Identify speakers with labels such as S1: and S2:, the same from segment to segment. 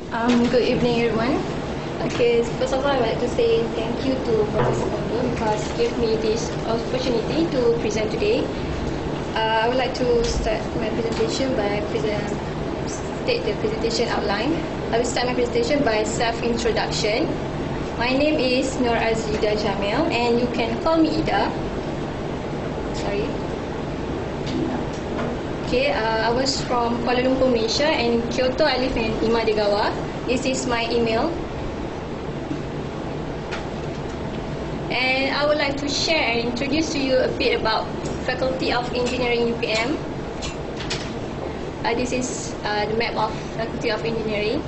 S1: Good evening, everyone. Okay, first of all, I would like to say thank you to Professor Bondo because he gave me this opportunity to present today. I would like to start my presentation by state the presentation outline. I will start my presentation by self-introduction. My name is Norazlida Jamil, and you can call me Ida. Sorry. Okay, I was from Kuala Lumpur, Malaysia, and Kyoto, I live in Imadegawa. This is my email. And I would like to share and introduce to you a bit about Faculty of Engineering UPM. This is the map of Faculty of Engineering.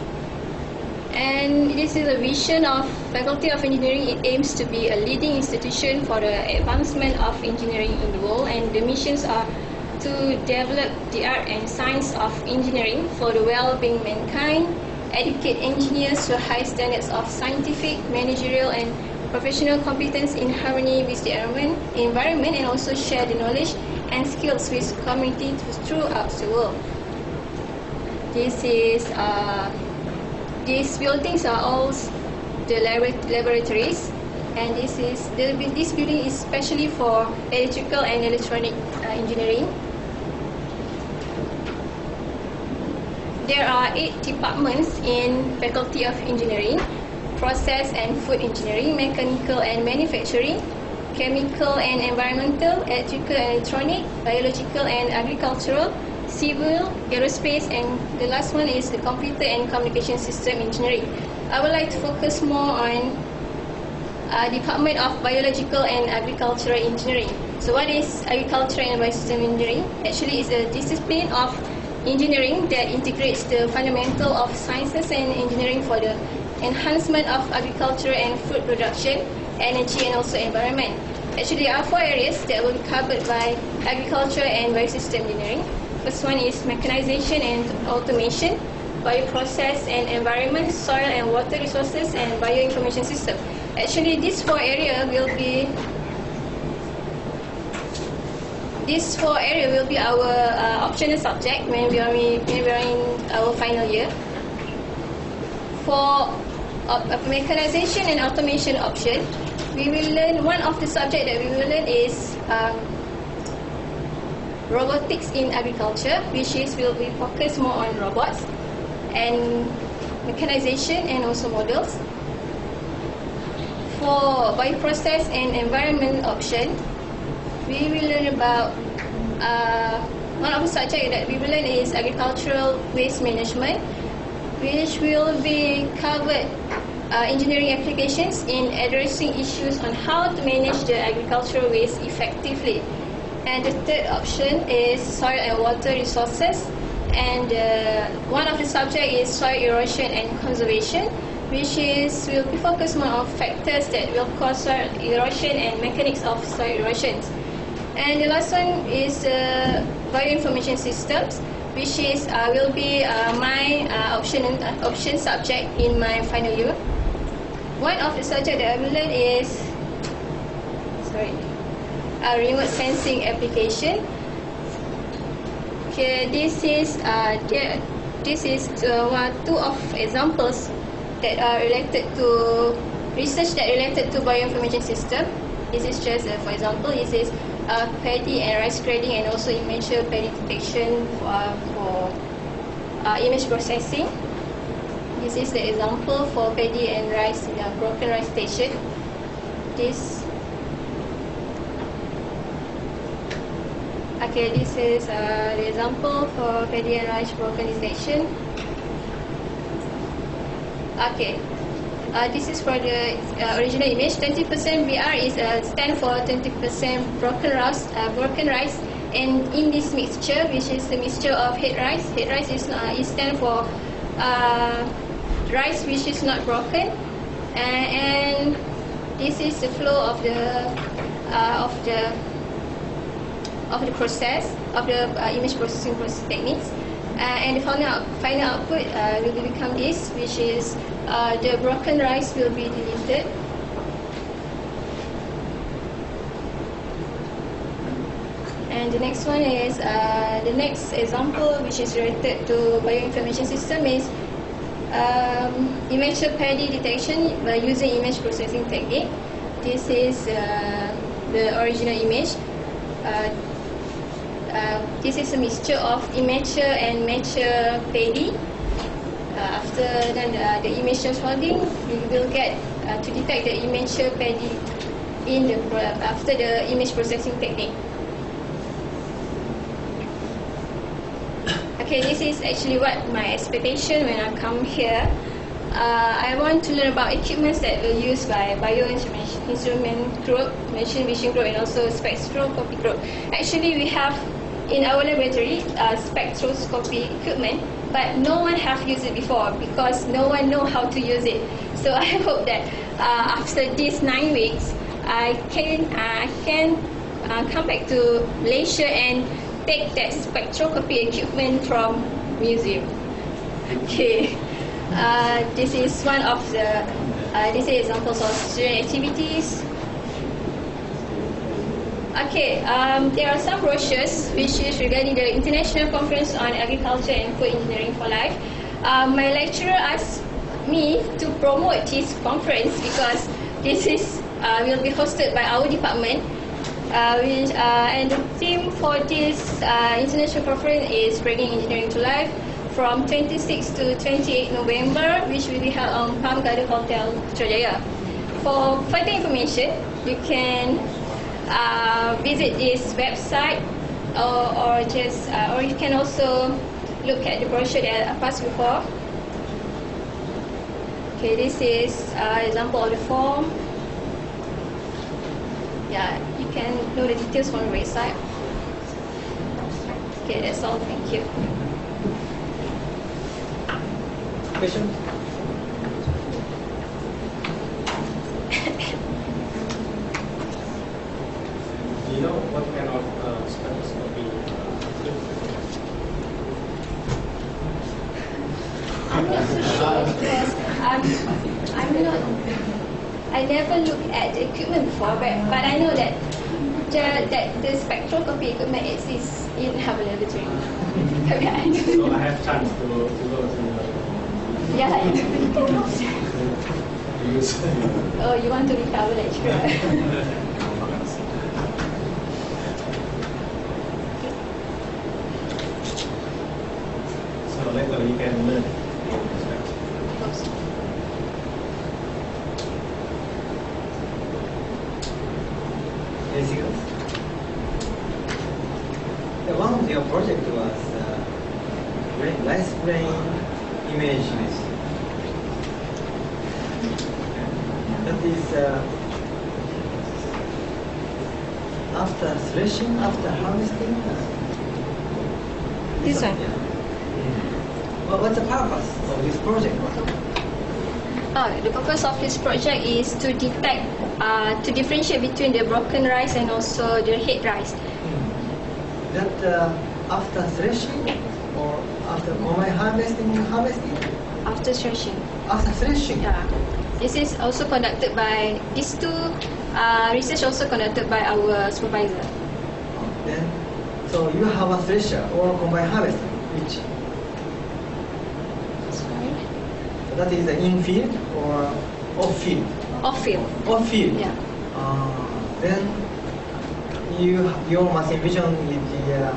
S1: And this is a vision of Faculty of Engineering. It aims to be a leading institution for the advancement of engineering in the world, and the missions are to develop the art and science of engineering for the well-being mankind, educate engineers to high standards of scientific, managerial, and professional competence in harmony with the environment, and also share the knowledge and skills with community throughout the world. These buildings are all the laboratories, and this building is especially for electrical and electronic engineering. There are 8 departments in Faculty of Engineering: Process and Food Engineering, Mechanical and Manufacturing, Chemical and Environmental, Electrical and Electronic, Biological and Agricultural, Civil, Aerospace, and the last one is the Computer and Communication System Engineering. I would like to focus more on Department of Biological and Agricultural Engineering. So what is Agriculture and Biosystem Engineering? Actually, it's a discipline of engineering that integrates the fundamental of sciences and engineering for the enhancement of agriculture and food production, energy, and also environment. Actually, there are 4 areas that will be covered by agriculture and biosystem engineering. First one is mechanization and automation, bioprocess and environment, soil and water resources, and bioinformation system. Actually, these 4 areas will be our optional subject when we are in our final year. For mechanization and automation option, we will learn, one of the subject that we will learn is robotics in agriculture, which will be focused more on robots and mechanization and also models. For bioprocess and environment option, we will learn about one of the subjects that we will learn is agricultural waste management, which will be covered engineering applications in addressing issues on how to manage the agricultural waste effectively. And the third option is soil and water resources, and one of the subjects is soil erosion and conservation, which will be focused more on factors that will cause soil erosion and mechanics of soil erosion. And the last one is bioinformation systems, which will be my option subject in my final year. One of the subjects that I will learn is remote sensing application. Okay, this is two of examples that are related to research that related to bioinformation system. This is just for example, this is paddy and rice grading, and also immature paddy detection for image processing. This is the example for paddy and rice in a broken rice station. This is the example for paddy and rice broken detection. This is for the original image. 20% BR is stand for 20% broken rice, and in this mixture, which is the mixture of head rice is stand for rice which is not broken, and this is the flow of the process of the image processing techniques. And the final output will become this, which is the broken rice will be deleted. And the next one is the next example, which is related to bioinformation system, is Immature paddy detection by using image processing technique. This is the original image. This is a mixture of immature and mature paddy. After then the image holding, we will get to detect the immature paddy in the after the image processing technique. Okay, this is actually what my expectation when I come here. I want to learn about equipments that were used by bioinstrument group, machine vision group, and also spectroscopy group. Actually, we have in our laboratory spectroscopy equipment, but no one have used it before because no one know how to use it. So I hope that after these 9 weeks, I can come back to Malaysia and take that spectroscopy equipment from museum. Okay, this is one of the this is examples of student activities. Okay, there are some brochures which is regarding the International Conference on Agriculture and Food Engineering for Life. My lecturer asked me to promote this conference because this is will be hosted by our department. And the theme for this international conference is Bringing Engineering to Life from 26 to 28 November, which will be held on Palm Garden Hotel, Putrajaya. For further information, you can visit this website or you can also look at the brochure that I passed before. Okay, this is example of the form. Yeah, you can know the details from the website. Okay, that's all. Thank you.
S2: Question? Do you know what kind of spectroscopy?
S1: I'm not so sure because I never looked at the equipment before, but I know that the spectroscopy equipment exists in our laboratory.
S2: So I have chance to go to
S1: Yeah, you can go.
S2: use.
S1: Oh, you want to be our lecturer?
S2: So later you can learn.
S3: Anything else? One of your project was rice grain images. That is after threshing, after harvesting.
S1: This one?
S3: Yeah. Well, what's the purpose of this project?
S1: The purpose of this project is to detect, to differentiate between the broken rice and also the head rice.
S3: That after threshing or after combine harvesting?
S1: After threshing.
S3: After threshing?
S1: Yeah. This is also conducted by, these two research also conducted by our supervisor.
S3: Then, so you have a thresher or combine harvesting, which?
S1: Sorry?
S3: That is in-field or off-field?
S1: Off-field.
S3: Off-field?
S1: Yeah.
S3: Then your machine vision is the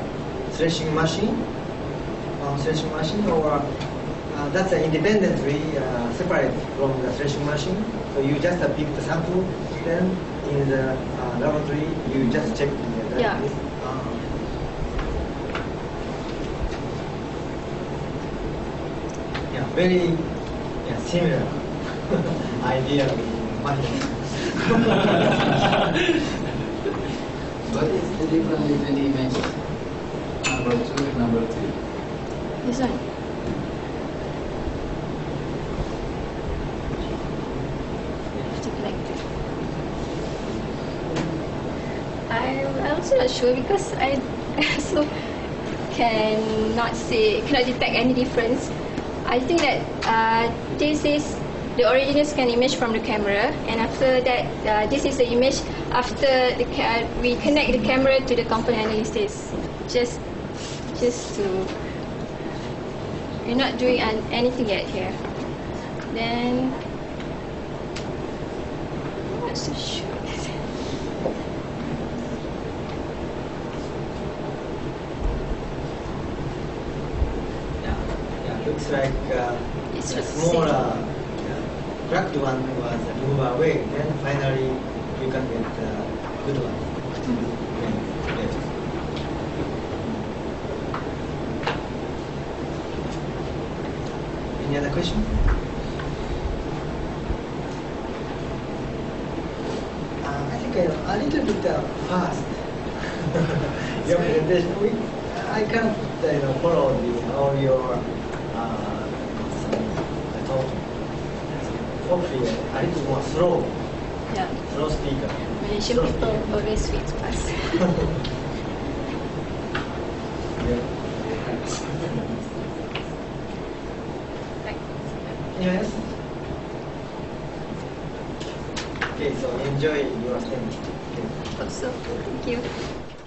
S3: threshing machine? Or that's independently separate from the threshing machine. So you just pick the sample, then in the laboratory you just check that.
S1: Yeah.
S3: Yeah, very similar idea with machine.
S4: What is the difference between the images? Number 2 and number 3.
S1: This one. I'm also not sure because I also cannot detect any difference. I think that this is the original scan image from the camera, and after that, this is the image after we connect the camera to the component analysis. Just to, we're not doing anything yet here. Then, what's the shoot?
S3: Yeah, looks like
S1: It's
S3: a
S1: the
S3: small
S1: same.
S3: cracked one was moved away. Then finally you can get good one. Okay. Any other question? I think a little bit fast. Your presentation, I can't follow all your talk. Hopefully, a little more slow,
S1: Yeah.
S3: slow speaker.
S1: Malaysian
S3: Slow
S1: people
S3: speaker.
S1: always speak fast.
S3: Yeah. Yes. Okay, so enjoy your time. Okay.
S1: Also, thank you.